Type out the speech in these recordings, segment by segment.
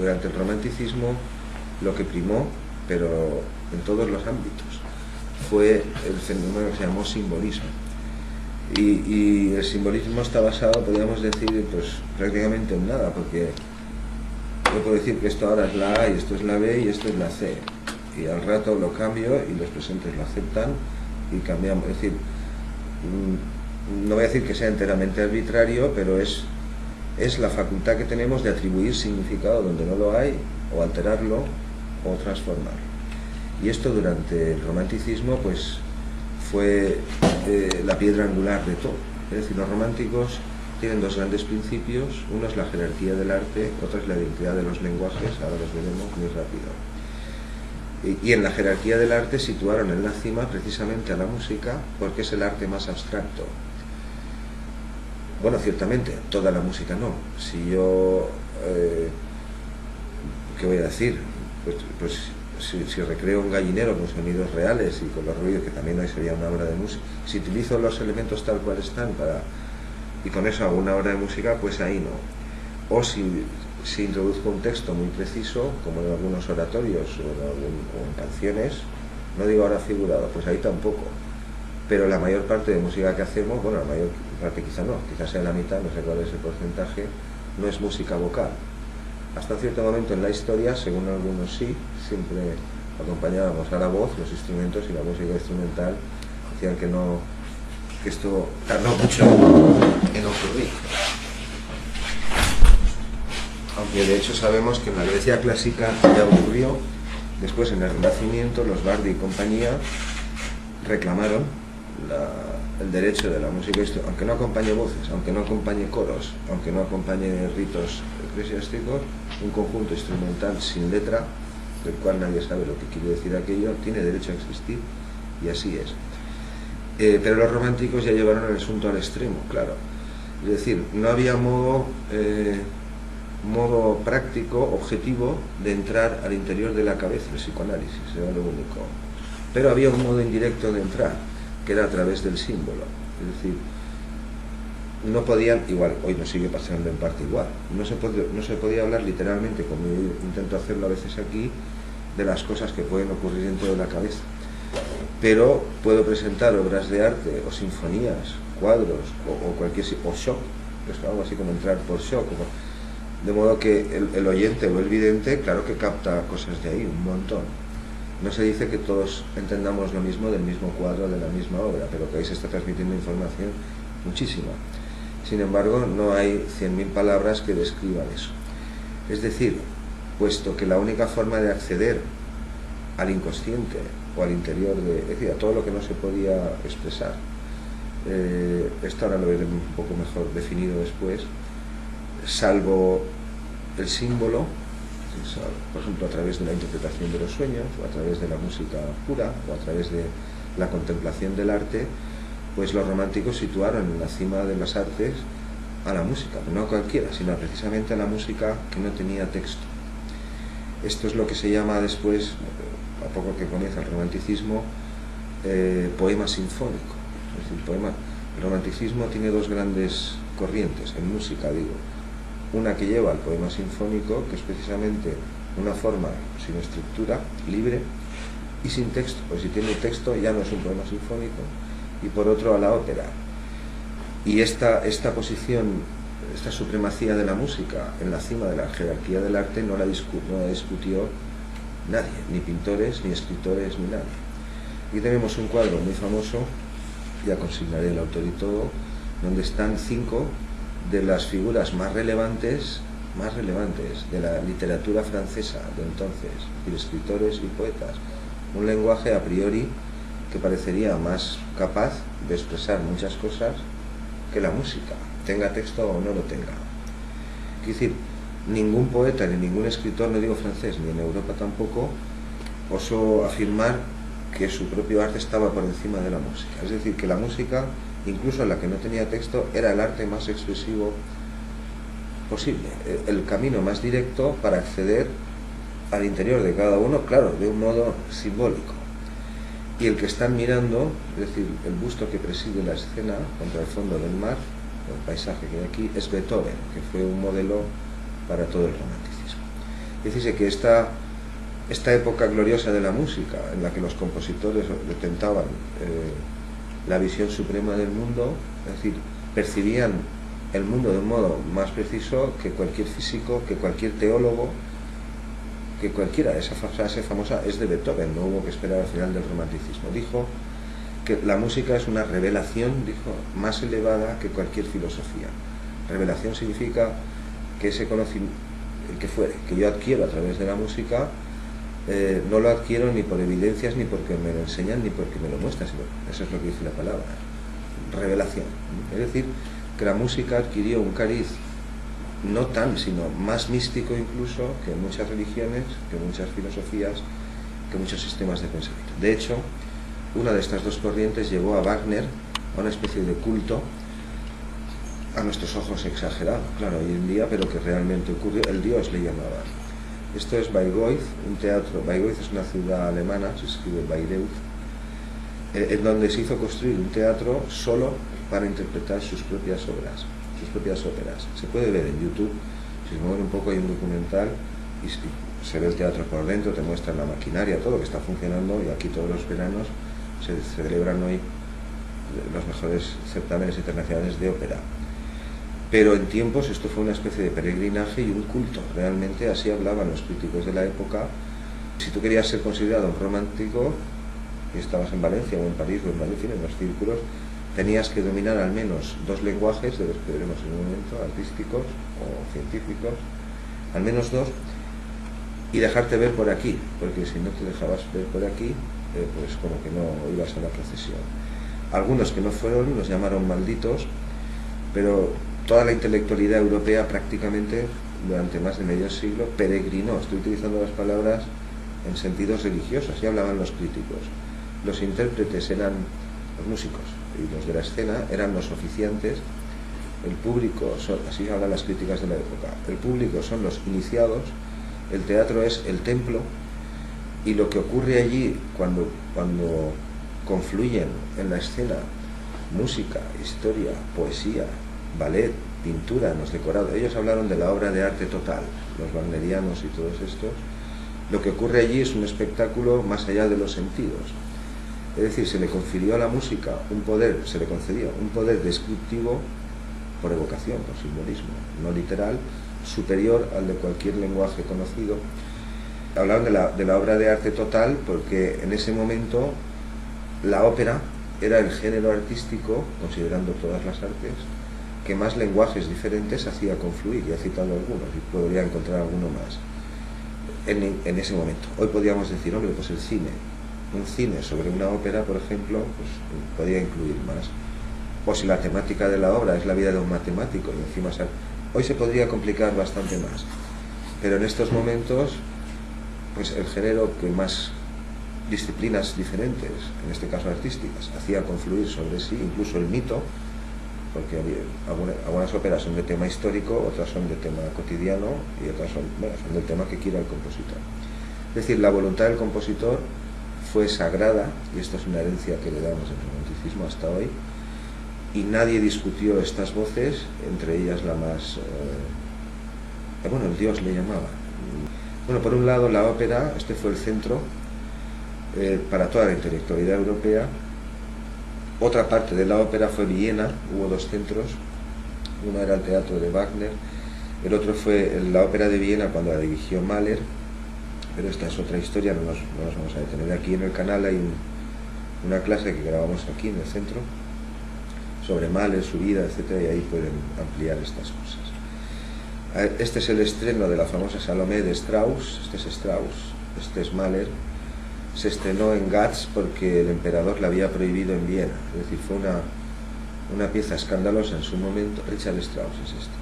durante el romanticismo lo que primó, pero en todos los ámbitos, fue el fenómeno que se llamó simbolismo. Y el simbolismo está basado, podríamos decir, pues prácticamente en nada, porque yo puedo decir que esto ahora es la A y esto es la B y esto es la C, y al rato lo cambio y los presentes lo aceptan y cambiamos. Es decir, no voy a decir que sea enteramente arbitrario, pero es la facultad que tenemos de atribuir significado donde no lo hay, o alterarlo o transformarlo. Y esto durante el romanticismo pues fue la piedra angular de todo. Es decir, los románticos tienen dos grandes principios: uno es la jerarquía del arte, otro es la identidad de los lenguajes, ahora los veremos muy rápido. Y en la jerarquía del arte situaron en la cima precisamente a la música, porque es el arte más abstracto. Bueno, ciertamente, toda la música no. Si yo, ¿qué voy a decir? Pues si recreo un gallinero con sonidos reales y con los ruidos, que también hoy sería una obra de música, si utilizo los elementos tal cual están y con eso hago una obra de música, pues ahí no. O si introduzco un texto muy preciso, como en algunos oratorios o en canciones, no digo ahora figurado, pues ahí tampoco. Pero la mayor parte de música que hacemos, bueno, la mayor parte quizá no, quizás sea la mitad, no sé cuál es el porcentaje, no es música vocal. Hasta cierto momento en la historia, según algunos sí, siempre acompañábamos a la voz, los instrumentos, y la música instrumental decían que esto tardó mucho en ocurrir. Aunque de hecho sabemos que en la Grecia clásica ya ocurrió. Después, en el Renacimiento, los Bardi y compañía reclamaron el derecho de la música, aunque no acompañe voces, aunque no acompañe coros, aunque no acompañe ritos eclesiásticos, un conjunto instrumental sin letra, del cual nadie sabe lo que quiere decir aquello, tiene derecho a existir, y así es. Pero los románticos ya llevaron el asunto al extremo, claro. Es decir, no había modo práctico, objetivo, de entrar al interior de la cabeza, el psicoanálisis, era lo único. Pero había un modo indirecto de entrar, que era a través del símbolo. Es decir, no podían, igual, hoy nos sigue pasando en parte igual, no se podía hablar literalmente, como yo intento hacerlo a veces aquí, de las cosas que pueden ocurrir dentro de la cabeza. Pero puedo presentar obras de arte, o sinfonías, cuadros, o shock, es algo así como entrar por shock, de modo que el oyente o el vidente, claro que capta cosas de ahí, un montón. No se dice que todos entendamos lo mismo del mismo cuadro, de la misma obra, pero que ahí se está transmitiendo información muchísima. Sin embargo, no hay 100.000 palabras que describan eso. Es decir, puesto que la única forma de acceder al inconsciente o al interior es decir, a todo lo que no se podía expresar, esto ahora lo veremos un poco mejor definido después, salvo el símbolo, por ejemplo a través de la interpretación de los sueños, o a través de la música pura, o a través de la contemplación del arte, pues los románticos situaron en la cima de las artes a la música, no a cualquiera, sino precisamente a la música que no tenía texto. Esto es lo que se llama después, a poco que comienza el romanticismo, poema sinfónico. Es decir, el romanticismo tiene dos grandes corrientes, en música digo. Una que lleva al poema sinfónico, que es precisamente una forma sin estructura, libre y sin texto, pues si tiene texto ya no es un poema sinfónico. Y por otro a la ópera. Y esta posición, esta supremacía de la música en la cima de la jerarquía del arte no la discutió nadie, ni pintores, ni escritores, ni nadie. Aquí tenemos un cuadro muy famoso, ya consignaré el autor y todo, donde están 5 de las figuras más relevantes de la literatura francesa de entonces, y de escritores y poetas. Un lenguaje a priori que parecería más capaz de expresar muchas cosas que la música, tenga texto o no lo tenga. Es decir, ningún poeta ni ningún escritor, no digo francés, ni en Europa tampoco, osó afirmar que su propio arte estaba por encima de la música. Es decir, que la música, incluso la que no tenía texto, era el arte más expresivo posible, el camino más directo para acceder al interior de cada uno, claro, de un modo simbólico. Y el que están mirando, es decir, el busto que preside la escena contra el fondo del mar, el paisaje que hay aquí, es Beethoven, que fue un modelo para todo el romanticismo. Decirse que esta época gloriosa de la música, en la que los compositores detentaban la visión suprema del mundo, es decir, percibían el mundo de un modo más preciso que cualquier físico, que cualquier teólogo, que cualquiera. Esa frase famosa es de Beethoven, no hubo que esperar al final del romanticismo. Dijo que la música es una revelación, dijo, más elevada que cualquier filosofía. Revelación significa que ese conocimiento, el que fuere, que yo adquiero a través de la música, no lo adquiero ni por evidencias, ni porque me lo enseñan, ni porque me lo muestran, sino eso es lo que dice la palabra, revelación. Es decir, que la música adquirió un cariz no tan, sino más místico incluso que muchas religiones, que muchas filosofías, que muchos sistemas de pensamiento. De hecho, una de estas dos corrientes llevó a Wagner a una especie de culto, a nuestros ojos exagerado, claro, hoy en día, pero que realmente ocurrió. El Dios le llamaba. Esto es Bayreuth, un teatro. Bayreuth es una ciudad alemana, se escribe Bayreuth, en donde se hizo construir un teatro solo para interpretar sus propias obras, sus propias óperas. Se puede ver en YouTube, si se mueve un poco hay un documental y se ve el teatro por dentro, te muestran la maquinaria, todo que está funcionando, y aquí todos los veranos se celebran hoy los mejores certámenes internacionales de ópera. Pero en tiempos esto fue una especie de peregrinaje y un culto. Realmente así hablaban los críticos de la época. Si tú querías ser considerado un romántico y estabas en Valencia o en París o en Madrid, en los círculos, tenías que dominar al menos dos lenguajes, de los que veremos en un momento, artísticos o científicos, al menos dos, y dejarte ver por aquí, porque si no te dejabas ver por aquí, pues como que no ibas a la procesión. Algunos que no fueron los llamaron malditos, pero toda la intelectualidad europea prácticamente durante más de medio siglo peregrinó. Estoy utilizando las palabras en sentidos religiosos, y hablaban los críticos. Los intérpretes eran los músicos y los de la escena eran los oficiantes. El público, así hablan las críticas de la época, el público son los iniciados, el teatro es el templo, y lo que ocurre allí cuando confluyen en la escena música, historia, poesía, ballet, pintura, en los decorados. Ellos hablaron de la obra de arte total, los wagnerianos y todos estos. Lo que ocurre allí es un espectáculo más allá de los sentidos. Es decir, se le confirió a la música un poder, se le concedió un poder descriptivo por evocación, por simbolismo, no literal, superior al de cualquier lenguaje conocido. Hablaron de la obra de arte total porque en ese momento la ópera era el género artístico, considerando todas las artes, que más lenguajes diferentes hacía confluir, y he citado algunos, y podría encontrar alguno más en ese momento. Hoy podríamos decir, hombre, pues el cine, un cine sobre una ópera, por ejemplo, pues podría incluir más. O si la temática de la obra es la vida de un matemático, y encima hoy se podría complicar bastante más. Pero en estos momentos, pues el género que más disciplinas diferentes, en este caso artísticas, hacía confluir sobre sí, incluso el mito, porque algunas óperas son de tema histórico, otras son de tema cotidiano y otras son del tema que quiera el compositor. Es decir, la voluntad del compositor fue sagrada, y esto es una herencia que le damos del romanticismo hasta hoy, y nadie discutió estas voces, entre ellas la más... el Dios le llamaba. Bueno, por un lado la ópera, este fue el centro para toda la intelectualidad europea. Otra parte de la ópera fue Viena, hubo dos centros, uno era el teatro de Wagner, el otro fue la ópera de Viena cuando la dirigió Mahler, pero esta es otra historia, no nos vamos a detener. Aquí en el canal hay una clase que grabamos aquí en el centro sobre Mahler, su vida, etc., y ahí pueden ampliar estas cosas. Este es el estreno de la famosa Salomé de Strauss, este es Strauss, este es Mahler. Se estrenó en Graz porque el emperador la había prohibido en Viena, es decir, fue una pieza escandalosa en su momento. Richard Strauss es este.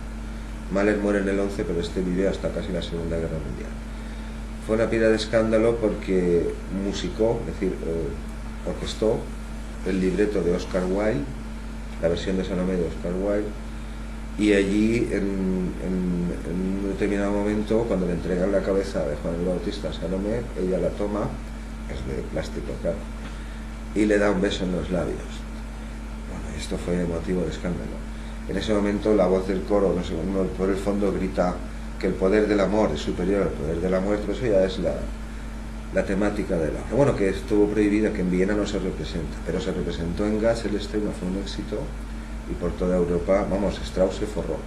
Mahler muere en el 11, pero este vive hasta casi la Segunda Guerra Mundial. Fue una piedra de escándalo porque musicó, es decir, orquestó el libreto de Oscar Wilde, la versión de Salomé de Oscar Wilde, y allí en un determinado momento, cuando le entregan la cabeza de Juan el Bautista a Salomé, ella la toma, es de plástico, claro, y le da un beso en los labios. Bueno, esto fue motivo de escándalo. En ese momento la voz del coro, no sé, uno por el fondo grita: que el poder del amor es superior al poder de la muerte, eso ya es la temática del arte. Bueno, que estuvo prohibida, que en Viena no se representa, pero se representó en Graz, el estreno fue un éxito, y por toda Europa, vamos, Strauss se forró.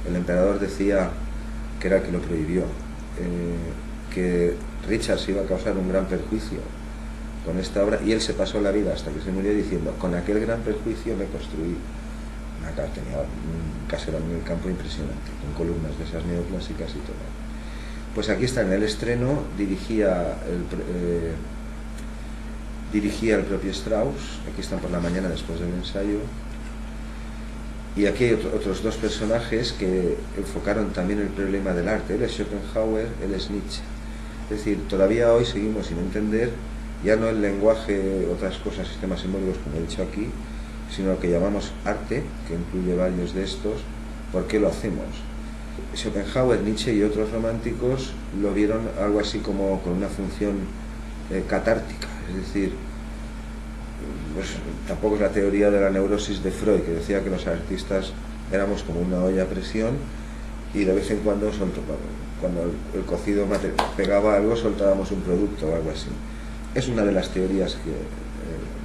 El emperador decía que era el que lo prohibió, que Richard se iba a causar un gran perjuicio con esta obra, y él se pasó la vida hasta que se murió diciendo, con aquel gran perjuicio me construí una casa, tenía un caserón en el campo impresionante, con columnas de esas neoclásicas y todo. Pues aquí está, en el estreno dirigía el propio Strauss, aquí están por la mañana después del ensayo, y aquí hay otros dos personajes que enfocaron también el problema del arte. Él es Schopenhauer, él es Nietzsche. Es decir, todavía hoy seguimos sin entender ya no el lenguaje, otras cosas, sistemas simbólicos, como he dicho aquí, sino lo que llamamos arte, que incluye varios de estos. ¿Por qué lo hacemos? Schopenhauer, Nietzsche y otros románticos lo vieron algo así como con una función catártica, es decir, pues, tampoco es la teoría de la neurosis de Freud, que decía que los artistas éramos como una olla a presión y de vez en cuando cuando el cocido pegaba algo soltábamos un producto o algo así. Es una de las teorías que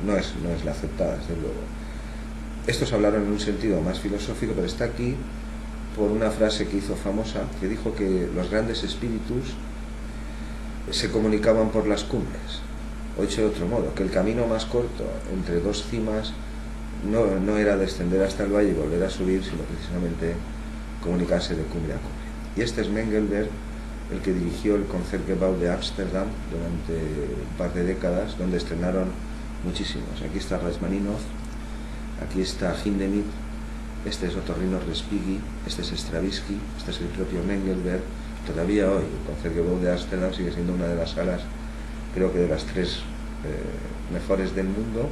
no es la aceptada, desde luego. Estos hablaron en un sentido más filosófico, pero está aquí por una frase que hizo famosa, que dijo que los grandes espíritus se comunicaban por las cumbres, o dicho de otro modo, que el camino más corto entre dos cimas no era descender hasta el valle y volver a subir, sino precisamente comunicarse de cumbre a cumbre. Y este es Mengelberg, el que dirigió el Concertgebouw de Ámsterdam durante un par de décadas, donde estrenaron muchísimos. Aquí está Rachmaninoff, aquí está Hindemith, este es Otorrino Respighi, este es Stravinsky, este es el propio Mengelberg. Todavía hoy el Concertgebouw de Ámsterdam sigue siendo una de las salas, creo que de las 3 mejores del mundo,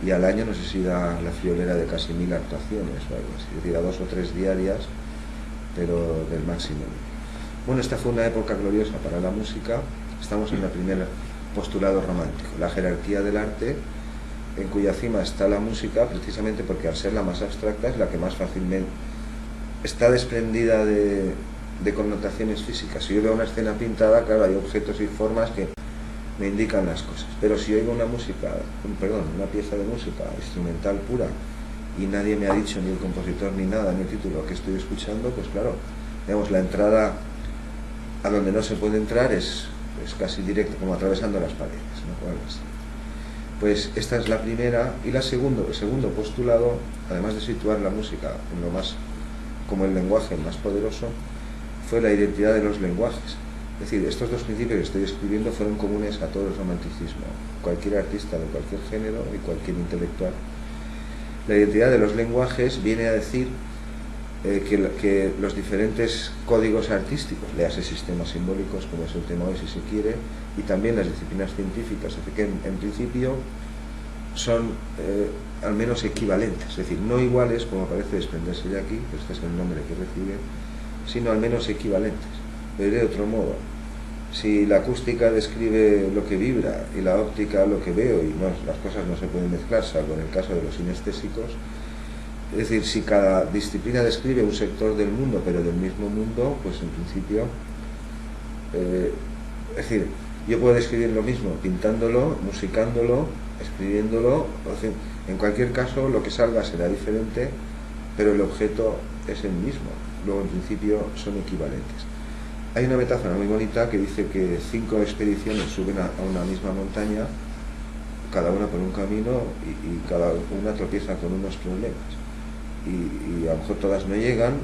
y al año no sé si da la friolera de casi 1000 actuaciones o algo así, es decir, a 2 o 3 diarias, pero del máximo. Bueno, esta fue una época gloriosa para la música. Estamos en el primer postulado romántico, la jerarquía del arte, en cuya cima está la música, precisamente porque al ser la más abstracta es la que más fácilmente está desprendida de connotaciones físicas. Si yo veo una escena pintada, claro, hay objetos y formas que me indican las cosas, pero si oigo una pieza de música instrumental pura y nadie me ha dicho, ni el compositor ni nada, ni el título que estoy escuchando, pues claro, digamos, la entrada a donde no se puede entrar es casi directa, como atravesando las paredes, ¿no? O algo así. Pues esta es la primera, y el segundo postulado, además de situar la música en lo más, como el lenguaje más poderoso, fue la identidad de los lenguajes. Es decir, estos dos principios que estoy escribiendo fueron comunes a todo el romanticismo, cualquier artista de cualquier género y cualquier intelectual. La identidad de los lenguajes viene a decir que los diferentes códigos artísticos, léase sistemas simbólicos, como es el tema hoy si se quiere, y también las disciplinas científicas, es decir, que en principio son al menos equivalentes, es decir, no iguales, como parece desprenderse de aquí, este es el nombre que recibe, sino al menos equivalentes. Lo diré de otro modo: si la acústica describe lo que vibra y la óptica lo que veo, y las cosas no se pueden mezclar, salvo en el caso de los sinestésicos, es decir, si cada disciplina describe un sector del mundo, pero del mismo mundo, pues en principio, es decir, yo puedo describir lo mismo pintándolo, musicándolo, escribiéndolo, en cualquier caso lo que salga será diferente, pero el objeto es el mismo, luego en principio son equivalentes. Hay una metáfora muy bonita que dice que 5 expediciones suben a una misma montaña, cada una por un camino, y cada una tropieza con unos problemas. Y a lo mejor todas no llegan,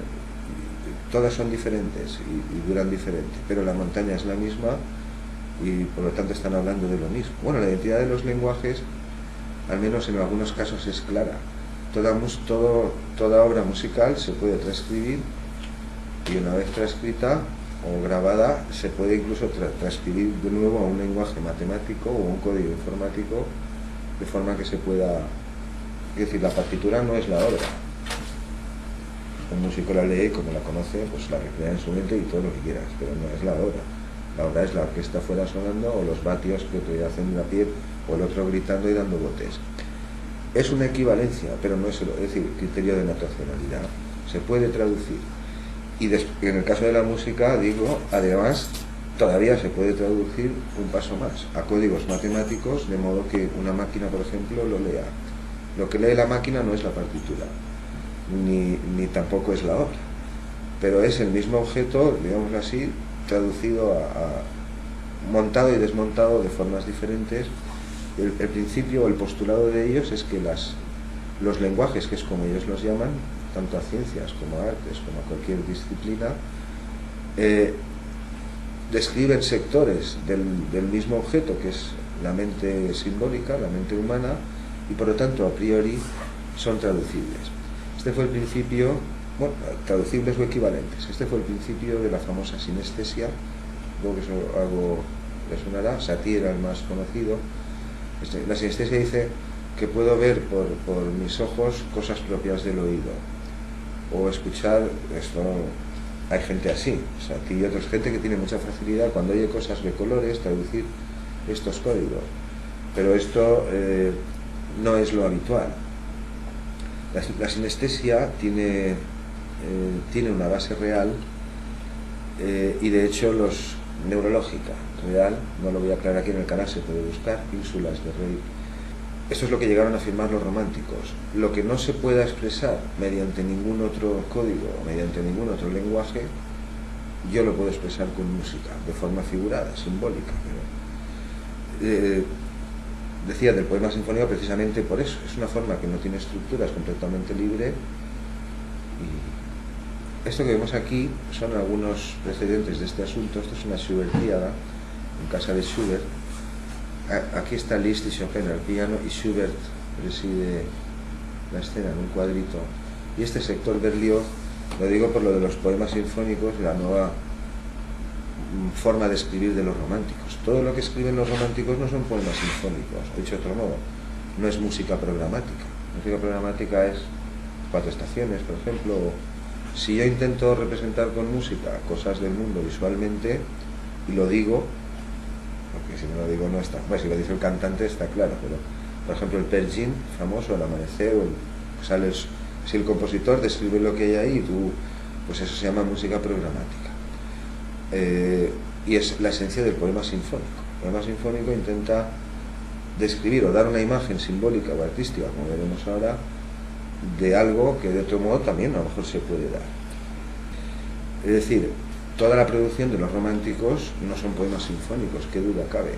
todas son diferentes y duran diferente, pero la montaña es la misma y por lo tanto están hablando de lo mismo. Bueno, la identidad de los lenguajes, al menos en algunos casos, es clara. Toda obra musical se puede transcribir, y una vez transcrita o grabada se puede incluso transcribir de nuevo a un lenguaje matemático o un código informático, de forma que se pueda, es decir, la partitura no es la obra. Un músico la lee como la conoce, pues la recrea en su mente y todo lo que quieras, pero no es la obra. La obra es la orquesta fuera sonando, o los vatios que te hacen la piel, o el otro gritando y dando botes. Es una equivalencia, pero no es decir, criterio de naturalidad. Se puede traducir. Y en el caso de la música, digo, además, todavía se puede traducir un paso más a códigos matemáticos, de modo que una máquina, por ejemplo, lo lea. Lo que lee la máquina no es la partitura, ni tampoco es la obra, pero es el mismo objeto, digamos así, traducido montado y desmontado de formas diferentes. El principio o el postulado de ellos es que los lenguajes, que es como ellos los llaman, tanto a ciencias como a artes, como a cualquier disciplina, describen sectores del mismo objeto, que es la mente simbólica, la mente humana, y por lo tanto a priori son traducibles. Este fue el principio, bueno, traducibles o equivalentes. Este fue el principio de la famosa sinestesia. Creo que eso algo le sonará. Satie era el más conocido. La sinestesia dice que puedo ver por mis ojos cosas propias del oído, o escuchar. Esto hay gente así, Satie y otros, gente que tiene mucha facilidad cuando oye cosas de colores, traducir estos códigos, pero esto no es lo habitual. La sinestesia tiene una base real, y de hecho neurológica, real, no lo voy a aclarar aquí en el canal, se puede buscar, Ínsulas de Rey. Esto es lo que llegaron a afirmar los románticos. Lo que no se pueda expresar mediante ningún otro código, mediante ningún otro lenguaje, yo lo puedo expresar con música, de forma figurada, simbólica. Pero, decía del poema sinfónico precisamente por eso. Es una forma que no tiene estructura, es completamente libre. Y esto que vemos aquí son algunos precedentes de este asunto. Esto es una Schubertiada en casa de Schubert. Aquí está Liszt y Chopin al piano, y Schubert preside la escena en un cuadrito. Y este sector Berlioz, lo digo por lo de los poemas sinfónicos, la nueva forma de escribir de los románticos. Todo lo que escriben los románticos no son poemas sinfónicos, dicho de otro modo, no es música programática. Música programática es 4 estaciones, por ejemplo. Si yo intento representar con música cosas del mundo visualmente, y lo digo, porque si no lo digo no está, bueno, si lo dice el cantante está claro, pero por ejemplo el Peer Gynt famoso, el amanecer, si el compositor describe lo que hay ahí, pues eso se llama música programática. Y es la esencia del poema sinfónico. El poema sinfónico intenta describir o dar una imagen simbólica o artística, como veremos ahora, de algo que de otro modo también a lo mejor se puede dar. Es decir, toda la producción de los románticos no son poemas sinfónicos, qué duda cabe,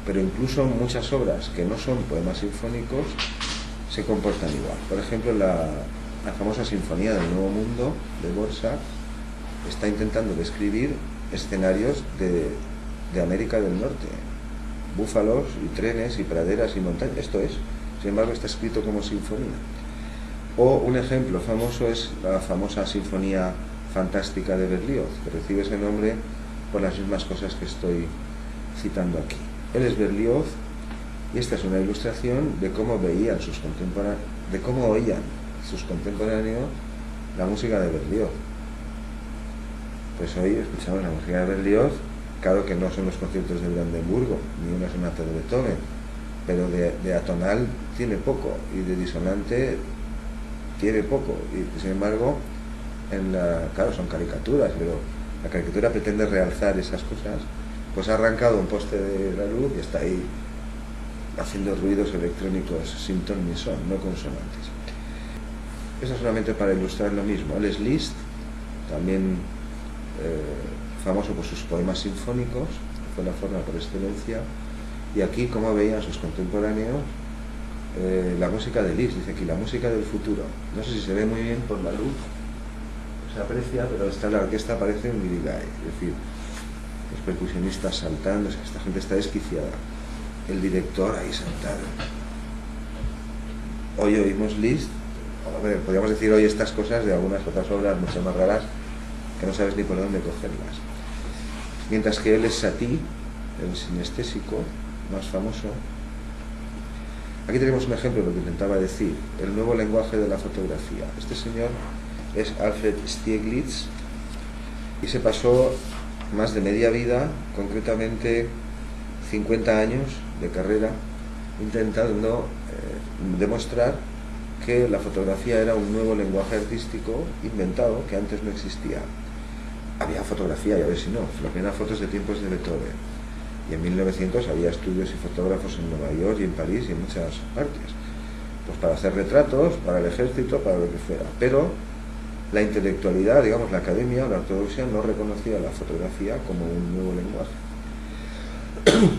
pero incluso muchas obras que no son poemas sinfónicos se comportan igual. Por ejemplo, la famosa Sinfonía del Nuevo Mundo de Dvořák está intentando describir escenarios de América del Norte, búfalos y trenes y praderas y montañas. Esto es, sin embargo, está escrito como sinfonía. O un ejemplo famoso es la famosa Sinfonía Fantástica de Berlioz, que recibe ese nombre por las mismas cosas que estoy citando aquí. Él es Berlioz, y esta es una ilustración de cómo veían sus contemporáneos, de cómo oían sus contemporáneos la música de Berlioz. Pues hoy escuchamos la música de Berlioz, claro que no son los conciertos de Brandenburgo, ni una sonata de Beethoven, pero de atonal tiene poco, y de disonante tiene poco, y sin embargo, claro, son caricaturas, pero la caricatura pretende realzar esas cosas. Pues ha arrancado un poste de la luz y está ahí haciendo ruidos electrónicos sin ton ni son, no consonantes. Eso solamente para ilustrar lo mismo. Él es Liszt, también famoso por sus poemas sinfónicos, fue la forma por excelencia, y aquí cómo veían sus contemporáneos la música de Liszt. Dice aquí la música del futuro. No sé si se ve muy bien por la luz, se aprecia, pero la orquesta parece un guirigay, es decir, los percusionistas saltando, esta gente está desquiciada, el director ahí sentado. Hoy oímos Liszt, a ver, podríamos decir hoy estas cosas de algunas otras obras mucho más raras que no sabes ni por dónde cogerlas. Mientras que él es Satie, el sinestésico más famoso. Aquí tenemos un ejemplo de lo que intentaba decir, el nuevo lenguaje de la fotografía. Este señor es Alfred Stieglitz y se pasó más de media vida, concretamente 50 años de carrera, intentando demostrar que la fotografía era un nuevo lenguaje artístico inventado que antes no existía. había fotografía, y a ver si no, la primera foto es de tiempos de Beethoven. Y en 1900 había estudios y fotógrafos en Nueva York y en París y en muchas partes. Pues para hacer retratos, para el ejército, para lo que fuera. Pero la intelectualidad, digamos, la academia, la ortodoxia, no reconocía la fotografía como un nuevo lenguaje.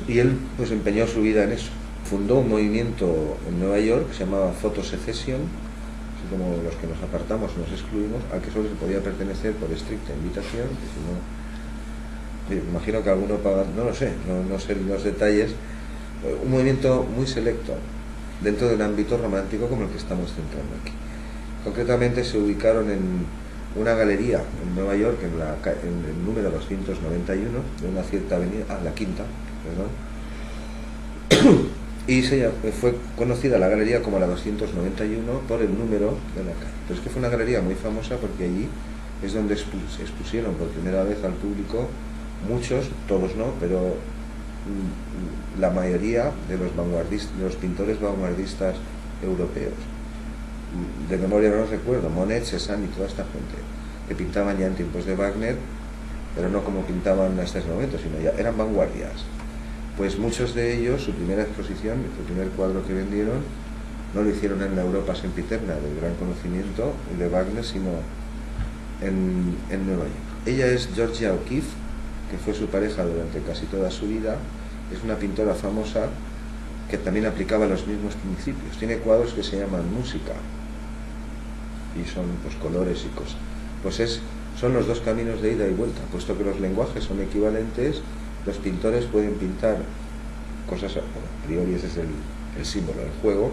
Y él pues empeñó su vida en eso. Fundó un movimiento en Nueva York que se llamaba Photo Secession, así como los que nos apartamos, nos excluimos, al que solo se podía pertenecer por estricta invitación, que si no, me imagino que alguno paga, no lo sé, no sé los detalles, un movimiento muy selecto dentro de un ámbito romántico como el que estamos centrando aquí. Concretamente se ubicaron en una galería en Nueva York, en el número 291 de una cierta avenida, la quinta, perdón, y fue conocida la galería como la 291 por el número de la calle. Pero es que fue una galería muy famosa porque allí es donde se expusieron por primera vez al público muchos, todos no, pero la mayoría de los pintores vanguardistas europeos. De memoria no los recuerdo, Monet, Cézanne y toda esta gente, que pintaban ya en tiempos de Wagner, pero no como pintaban hasta ese momento, sino ya eran vanguardias. Pues muchos de ellos, su primera exposición, el primer cuadro que vendieron, no lo hicieron en la Europa sempiterna del gran conocimiento de Wagner, sino en Nueva York. Ella es Georgia O'Keeffe, que fue su pareja durante casi toda su vida. Es una pintora famosa que también aplicaba los mismos principios. Tiene cuadros que se llaman Música, y son pues colores y cosas. Pues son los dos caminos de ida y vuelta, puesto que los lenguajes son equivalentes. Los pintores pueden pintar cosas, bueno, a priori ese es el símbolo del juego.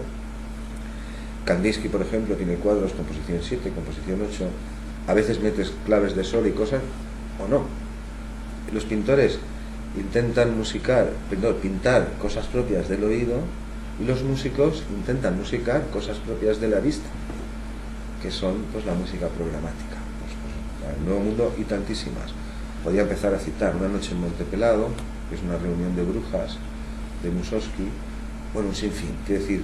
Kandinsky, por ejemplo, tiene cuadros composición 7, composición 8, a veces metes claves de sol y cosas, o no. Los pintores intentan pintar cosas propias del oído, y los músicos intentan musicar cosas propias de la vista, que son pues la música programática, pues, el Nuevo Mundo y tantísimas. Podía empezar a citar Una noche en Montepelado, que es una reunión de brujas de Mussorgsky, bueno, un sinfín. Quiere decir,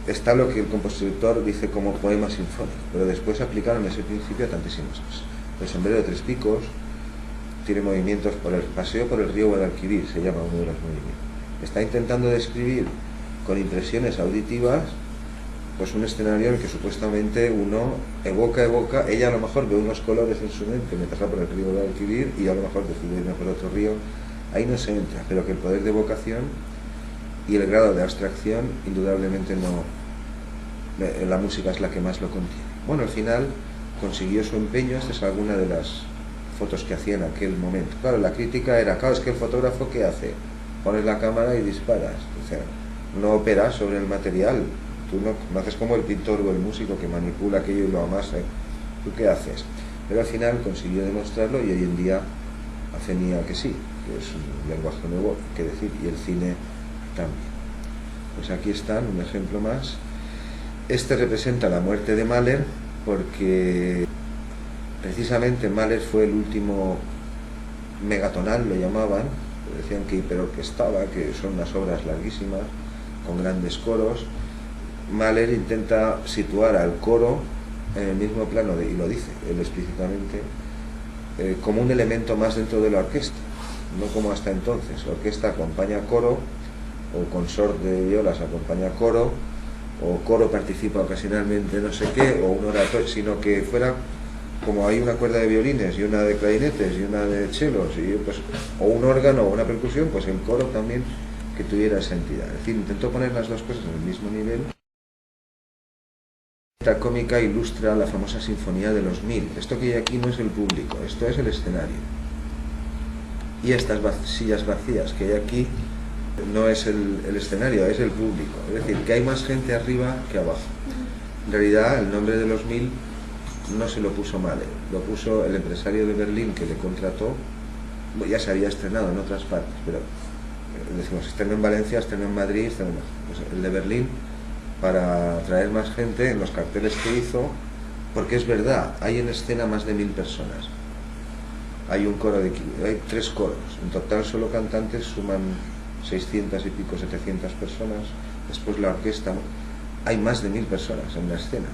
está lo que el compositor dice como poema sinfónico, pero después aplicaron ese principio a tantísimas cosas. El sombrero de tres picos tiene movimientos por el paseo por el río Guadalquivir, se llama uno de los movimientos. Está intentando describir con impresiones auditivas pues un escenario en el que supuestamente uno evoca, ella a lo mejor ve unos colores en su mente mientras va por el río Guadalquivir y a lo mejor decide irme por otro río, ahí no se entra, pero que el poder de evocación y el grado de abstracción indudablemente no, la música es la que más lo contiene. Bueno, al final consiguió su empeño. Esta es alguna de las fotos que hacía en aquel momento. Claro, la crítica era, claro, es que el fotógrafo ¿qué hace? Pones la cámara y disparas, o sea, no operas sobre el material. Tú no haces como el pintor o el músico que manipula aquello y lo amasa. ¿Tú qué haces? Pero al final consiguió demostrarlo y hoy en día hacía que sí, que es un lenguaje nuevo, que decir, y el cine también. Pues aquí están, un ejemplo más. Este representa la muerte de Mahler porque precisamente Mahler fue el último megatonal, lo llamaban, decían que hiperorquestaba, que son unas obras larguísimas, con grandes coros. Mahler intenta situar al coro en el mismo plano, y lo dice él explícitamente, como un elemento más dentro de la orquesta, no como hasta entonces. La orquesta acompaña coro, o consort de violas acompaña coro, o coro participa ocasionalmente no sé qué, o un oratorio, sino que fuera como hay una cuerda de violines y una de clarinetes y una de chelos, y pues, o un órgano o una percusión, pues el coro también que tuviera esa entidad. Es decir, intentó poner las dos cosas en el mismo nivel. Esta cómica ilustra la famosa Sinfonía de los 1000. Esto que hay aquí no es el público, esto es el escenario. Y estas sillas vacías que hay aquí no es el escenario, es el público. Es decir, que hay más gente arriba que abajo. En realidad, el nombre de los 1000 no se lo puso Mahler, lo puso el empresario de Berlín que le contrató. Ya se había estrenado en otras partes, pero decimos, estreno en Valencia, estreno en Madrid, estreno en... Pues el de Berlín, para atraer más gente en los carteles que hizo, porque es verdad, hay en escena más de 1000 personas. Hay un coro hay 3 coros, en total solo cantantes suman 600 y pico, 700 personas, después la orquesta, hay más de 1000 personas en la escena.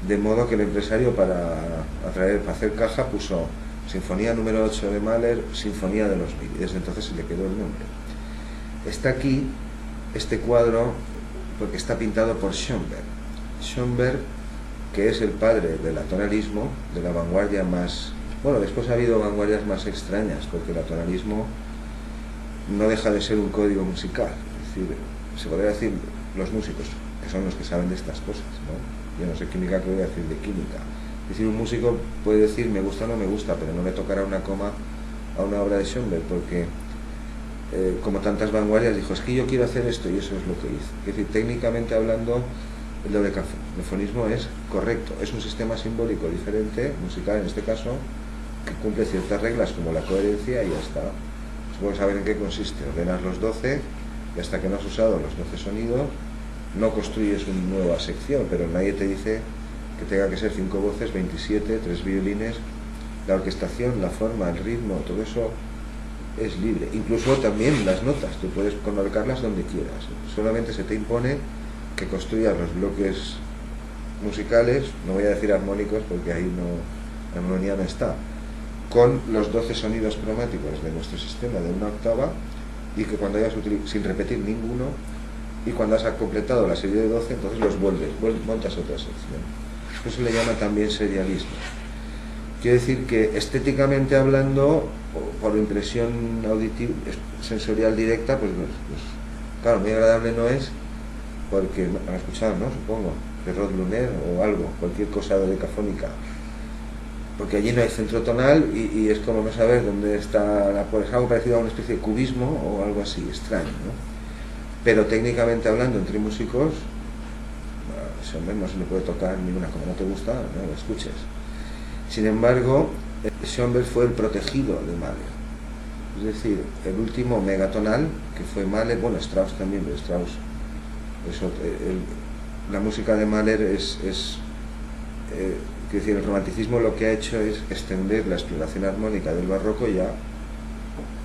De modo que el empresario para hacer caja puso Sinfonía número 8 de Mahler, Sinfonía de los Mil, y desde entonces se le quedó el nombre. Está aquí este cuadro porque está pintado por Schoenberg. Schoenberg, que es el padre del atonalismo, de la vanguardia más... Bueno, después ha habido vanguardias más extrañas, porque el atonalismo no deja de ser un código musical. Es decir, se podría decir los músicos, que son los que saben de estas cosas, ¿no? Yo no sé química, ¿qué voy a decir de química? Es decir, un músico puede decir me gusta o no me gusta, pero no le tocará una coma a una obra de Schoenberg, porque como tantas vanguardias dijo, es que yo quiero hacer esto, y eso es lo que hizo. Es decir, técnicamente hablando, el dodecafonismo es correcto, es un sistema simbólico diferente, musical en este caso, que cumple ciertas reglas como la coherencia y ya está. Supongo saber en qué consiste. Ordenas los 12 y hasta que no has usado los 12 sonidos no construyes una nueva sección, pero nadie te dice que tenga que ser 5 voces, 27, 3 violines. La orquestación, la forma, el ritmo, todo eso es libre. Incluso también las notas, tú puedes colocarlas donde quieras. Solamente se te impone que construyas los bloques musicales, no voy a decir armónicos porque ahí no, la armonía no está, con los 12 sonidos cromáticos de nuestro sistema de una octava, y que cuando hayas utilizado, sin repetir ninguno, y cuando has completado la serie de 12, entonces los montas otra sección. Eso se le llama también serialismo. Quiere decir que estéticamente hablando, o por impresión auditiva, sensorial directa, pues claro, muy agradable no es, porque han escuchado, ¿no? Supongo, de Rod Luner o algo, cualquier cosa dodecafónica, porque allí no hay centro tonal y es como no saber dónde está, pues algo parecido a una especie de cubismo o algo así, extraño, ¿no? Pero técnicamente hablando, entre músicos, ese hombre no se le puede tocar ninguna, como no te gusta, no lo escuches. Sin embargo, Schoenberg fue el protegido de Mahler, es decir, el último megatonal que fue Mahler, bueno, Strauss también, pero Strauss, la música de Mahler es decir, el romanticismo lo que ha hecho es extender la exploración armónica del barroco ya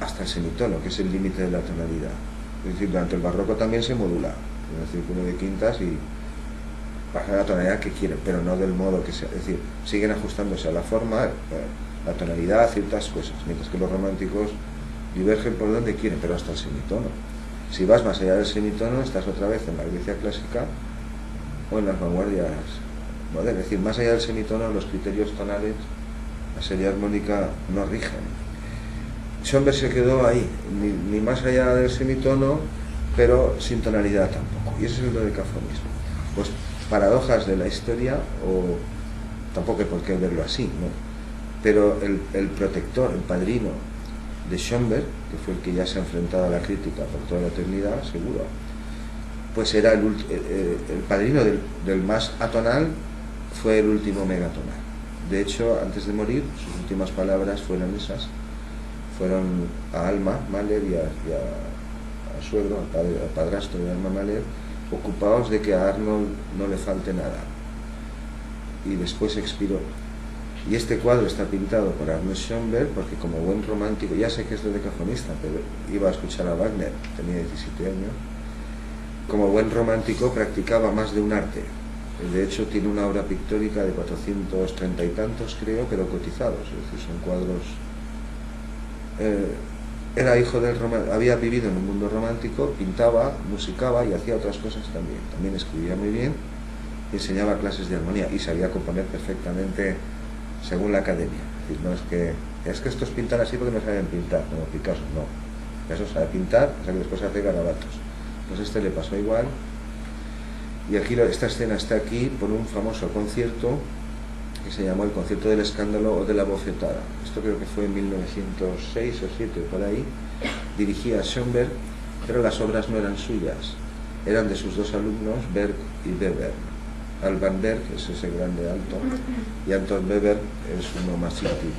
hasta el semitono, que es el límite de la tonalidad. Es decir, durante el barroco también se modula, en el círculo de quintas, y baja la tonalidad que quieren, pero no del modo que sea. Es decir, siguen ajustándose a la forma, la tonalidad, ciertas cosas, mientras que los románticos divergen por donde quieren, pero hasta el semitono. Si vas más allá del semitono, estás otra vez en la Grecia clásica o en las vanguardias modernas. Es decir, más allá del semitono, los criterios tonales, la serie armónica no rigen. Schoenberg se quedó ahí, ni más allá del semitono, pero sin tonalidad tampoco. Y ese es el dodecafonismo. Pues paradojas de la historia, o tampoco hay por qué verlo así, ¿no? Pero el protector, el padrino de Schoenberg, que fue el que ya se ha enfrentado a la crítica por toda la eternidad, seguro, pues era el padrino del más atonal, fue el último megatonal. De hecho, antes de morir, sus últimas palabras fueron esas, fueron a Alma Mahler y a suegro, al padrastro de Alma Mahler: ocupaos de que a Arnold no le falte nada. Y después expiró. Y este cuadro está pintado por Arnold Schoenberg porque, como buen romántico, ya sé que es dodecafonista, pero iba a escuchar a Wagner, tenía 17 años, como buen romántico practicaba más de un arte. De hecho, tiene una obra pictórica de 430 y tantos, creo, pero cotizados, es decir, son cuadros... era hijo del romántico, había vivido en un mundo romántico, pintaba, musicaba y hacía otras cosas también. También escribía muy bien, enseñaba clases de armonía y sabía componer perfectamente según la academia. Es decir, no es que estos pintan así porque no saben pintar, como Picasso, no. Picasso sabe pintar, o sea que después hace garabatos. Pues este le pasó igual. Y aquí esta escena está aquí por un famoso concierto que se llamó el Concierto del Escándalo o de la Bofetada. Esto creo que fue en 1906 o 7, por ahí. Dirigía a Schoenberg, pero las obras no eran suyas, eran de sus dos alumnos, Berg y Weber. Alban Berg es ese grande alto, y Anton Weber es uno más chiquitín,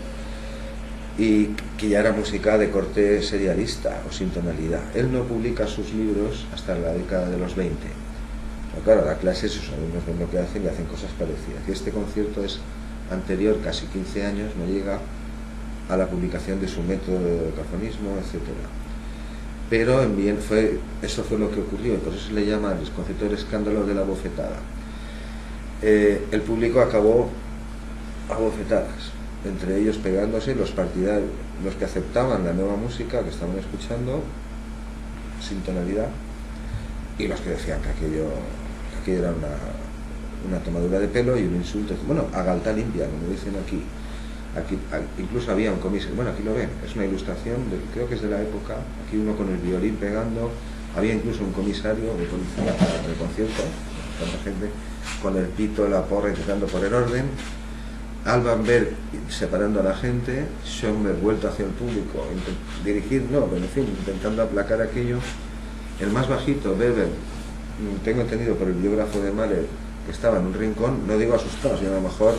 y que ya era música de corte serialista o sin tonalidad. Él no publica sus libros hasta la década de los 20. Pero claro, da clases, sus alumnos ven lo que hacen y hacen cosas parecidas. Y este concierto es anterior, casi 15 años, no llega a la publicación de su método de dodecafonismo, etc. Pero eso fue lo que ocurrió, y por eso se le llama el concierto del escándalo de la bofetada. El público acabó a bofetadas. entre ellos pegándose, los partidarios, los que aceptaban la nueva música que estaban escuchando sin tonalidad, y los que decían que aquello era una tomadura de pelo y un insulto. Bueno, a galta limpia, como dicen aquí. Incluso había un comisario, bueno, aquí lo ven, es una ilustración, creo que es de la época, aquí uno con el violín pegando, había incluso un comisario de policía en el concierto, tanta gente, con el pito, la porra, intentando poner orden, Alban Berg separando a la gente, Schoenberg vuelto hacia el público, pero en fin, intentando aplacar aquello. El más bajito, Weber, tengo entendido por el biógrafo de Mahler, que estaba en un rincón, no digo asustado, sino a lo mejor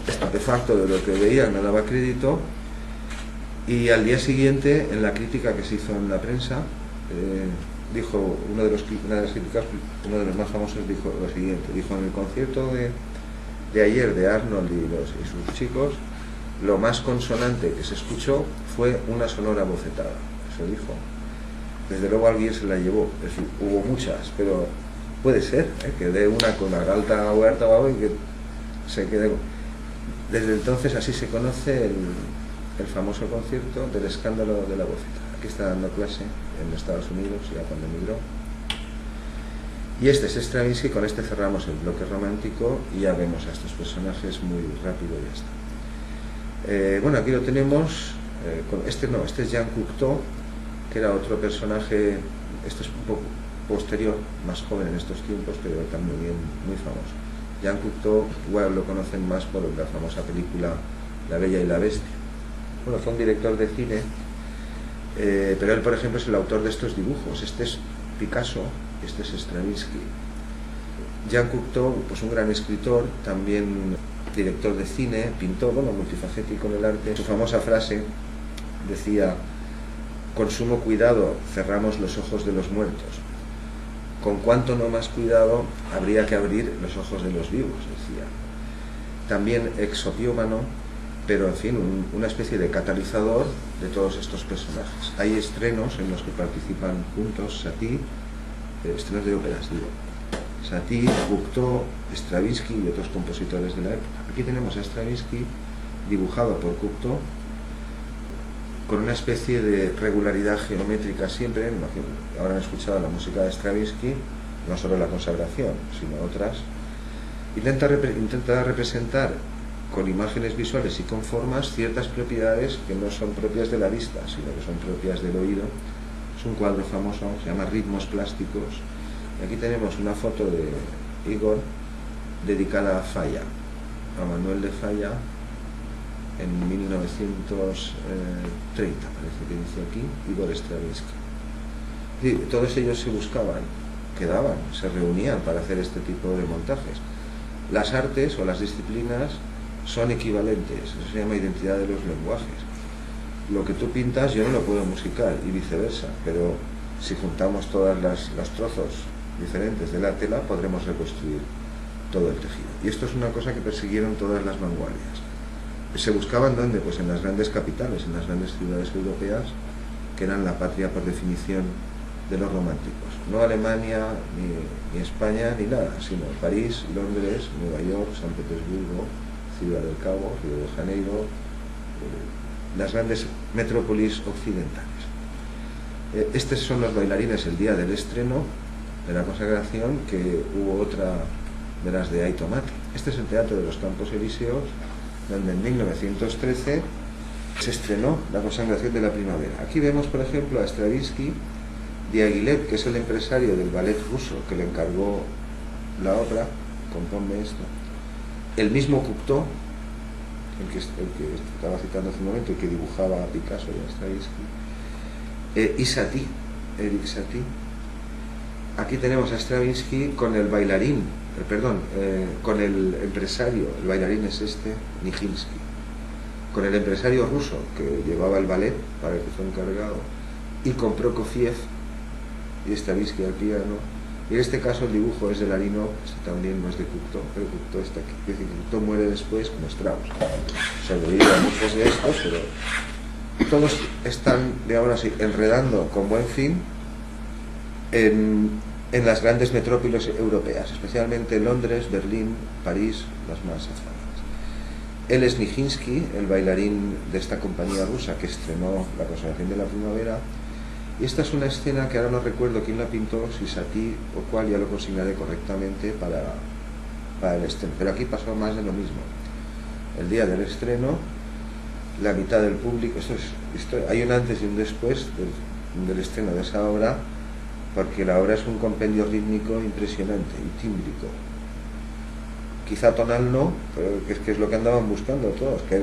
estupefacto de lo que veía, no daba crédito. Y al día siguiente, en la crítica que se hizo en la prensa, dijo una de las críticas, uno de los más famosos, dijo lo siguiente: dijo, en el concierto de ayer de Arnold y sus chicos, lo más consonante que se escuchó fue una sonora bofetada. Eso dijo. Desde luego alguien se la llevó, es decir, hubo muchas, pero puede ser que dé una con la galta huerta y que se quede. Desde entonces así se conoce el famoso concierto del escándalo de la bofetada. Aquí está dando clase en Estados Unidos, ya cuando emigró. Y este es Stravinsky, con este cerramos el bloque romántico y ya vemos a estos personajes muy rápido y ya está. Bueno, aquí lo tenemos, este es Jean Cocteau, que era otro personaje, esto es un poco posterior, más joven en estos tiempos, pero también muy famoso. Jean Cocteau, igual lo conocen más por la famosa película La Bella y la Bestia. Bueno, fue un director de cine, pero él, por ejemplo, es el autor de estos dibujos. Este es Picasso, este es Stravinsky. Jean Cocteau, pues un gran escritor, también director de cine, pintor, bueno, multifacético en el arte. Su famosa frase decía: con sumo cuidado cerramos los ojos de los muertos, con cuánto no más cuidado habría que abrir los ojos de los vivos, decía. También exopiómano, pero en fin, una especie de catalizador de todos estos personajes. Hay estrenos en los que participan juntos Satie, estrenos de óperas, digo, Satie, Cocteau, Stravinsky y otros compositores de la época. Aquí tenemos a Stravinsky dibujado por Cocteau con una especie de regularidad geométrica siempre. Habrán escuchado la música de Stravinsky, no solo la consagración, sino otras. Intenta representar con imágenes visuales y con formas ciertas propiedades que no son propias de la vista, sino que son propias del oído. Es un cuadro famoso, se llama Ritmos Plásticos. Y aquí tenemos una foto de Igor dedicada a Falla, a Manuel de Falla, en 1930, parece que dice aquí, Igor Stravinsky. Y todos ellos se buscaban, quedaban, se reunían para hacer este tipo de montajes. Las artes o las disciplinas son equivalentes, eso se llama identidad de los lenguajes. Lo que tú pintas yo no lo puedo musicar y viceversa, pero si juntamos todos los trozos diferentes de la tela podremos reconstruir todo el tejido. Y esto es una cosa que persiguieron todas las vanguardias. Se buscaban ¿dónde? Pues en las grandes capitales, en las grandes ciudades europeas, que eran la patria por definición de los románticos. No Alemania, ni España, ni nada, sino París, Londres, Nueva York, San Petersburgo, Ciudad del Cabo, Río de Janeiro, las grandes metrópolis occidentales. Estos son los bailarines el día del estreno de la consagración, que hubo otra de las de Aitomati. Este es el Teatro de los Campos Elíseos, donde en 1913 se estrenó la consagración de la primavera. Aquí vemos, por ejemplo, a Stravinsky, Diaghilev, que es el empresario del ballet ruso que le encargó la obra, compónme esto, el mismo Cocteau, el que estaba citando hace un momento, el que dibujaba a Picasso y a Stravinsky, y Satie, Eric Satie. Aquí tenemos a Stravinsky con el bailarín, con el empresario, el bailarín es este, Nijinsky, con el empresario ruso que llevaba el ballet para el que fue encargado, y con Prokofiev y Stravinsky al piano. Y en este caso el dibujo es de Larino, este también no es de Cocteau, pero Cocteau está aquí. Es decir, Cocteau muere después como Strauss. Sobreviven muchos de estos, pero todos están, digamos así, enredando con buen fin en las grandes metrópolis europeas, especialmente Londres, Berlín, París, las más afamadas. Él es Nijinsky, el bailarín de esta compañía rusa que estrenó La Consagración de la Primavera. Y esta es una escena que ahora no recuerdo quién la pintó, si Satie o cuál, ya lo consignaré correctamente para el estreno. Pero aquí pasó más de lo mismo. El día del estreno, la mitad del público, hay un antes y un después del estreno de esa obra, porque la obra es un compendio rítmico impresionante y tímbrico. Quizá tonal no, pero que es lo que andaban buscando todos, que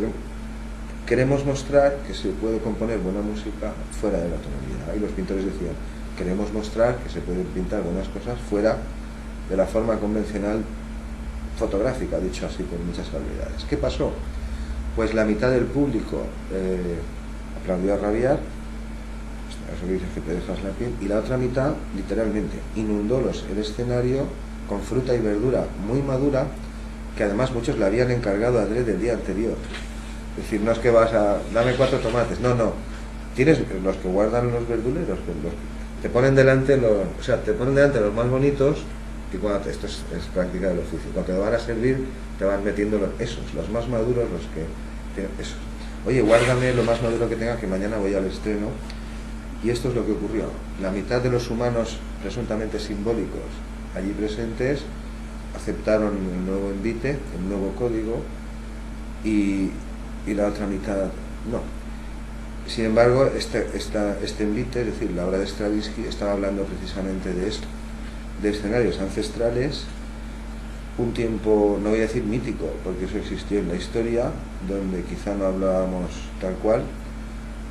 queremos mostrar que se puede componer buena música fuera de la tonalidad. Y los pintores decían, queremos mostrar que se pueden pintar buenas cosas fuera de la forma convencional fotográfica, dicho así con muchas habilidades. ¿Qué pasó? Pues la mitad del público aplaudió a rabiar, eso que dices que te dejas la piel, y la otra mitad, literalmente, inundó el escenario con fruta y verdura muy madura, que además muchos le habían encargado adrede el día anterior. Es decir, no es que vas a, dame 4 tomates, no, tienes los que guardan los verduleros, te ponen delante los más bonitos, y cuando esto es práctica del oficio, cuando te van a servir te van metiendo los más maduros, los que tienen esos. Oye, guárdame lo más maduro que tenga, que mañana voy al estreno. Y esto es lo que ocurrió. La mitad de los humanos presuntamente simbólicos allí presentes aceptaron el nuevo envite, el nuevo código, y la otra mitad no. Sin embargo, este envite, es decir, la obra de Stravinsky, estaba hablando precisamente de esto, de escenarios ancestrales, un tiempo, no voy a decir mítico, porque eso existió en la historia, donde quizá no hablábamos tal cual,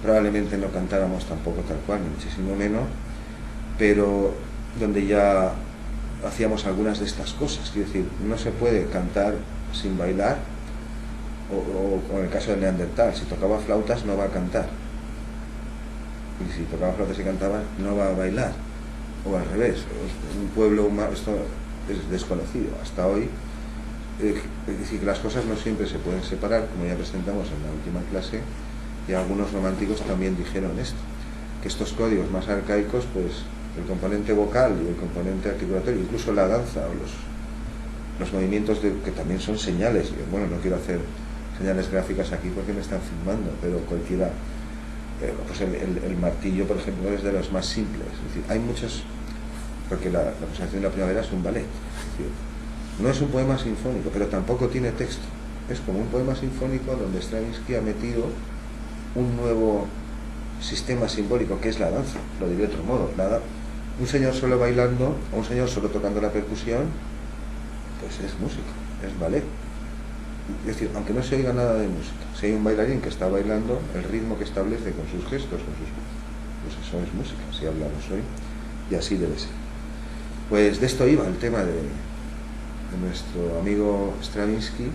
probablemente no cantáramos tampoco tal cual, ni muchísimo menos, pero donde ya hacíamos algunas de estas cosas. Quiero decir, no se puede cantar sin bailar, o en el caso de Neandertal, si tocaba flautas no va a cantar, y si tocaba flautas y cantaba no va a bailar, o al revés. Un pueblo humano, esto es desconocido hasta hoy. Es decir, que las cosas no siempre se pueden separar, como ya presentamos en la última clase, y algunos románticos también dijeron esto, que estos códigos más arcaicos, pues el componente vocal y el componente articulatorio, incluso la danza o los movimientos que también son señales. Bueno, no quiero hacer señales gráficas aquí porque me están filmando, pero cualquiera, pues el martillo, por ejemplo, es de los más simples. Es decir, hay muchos, porque la Consagración de la Primavera es un ballet, es decir, no es un poema sinfónico, pero tampoco tiene texto, es como un poema sinfónico donde Stravinsky ha metido un nuevo sistema simbólico, que es la danza. Lo diré de otro modo, un señor solo bailando o un señor solo tocando la percusión, pues es música, es ballet. Es decir, aunque no se oiga nada de música, si hay un bailarín que está bailando, el ritmo que establece con sus gestos, pues eso es música, si hablamos hoy, y así debe ser. Pues de esto iba el tema de nuestro amigo Stravinsky,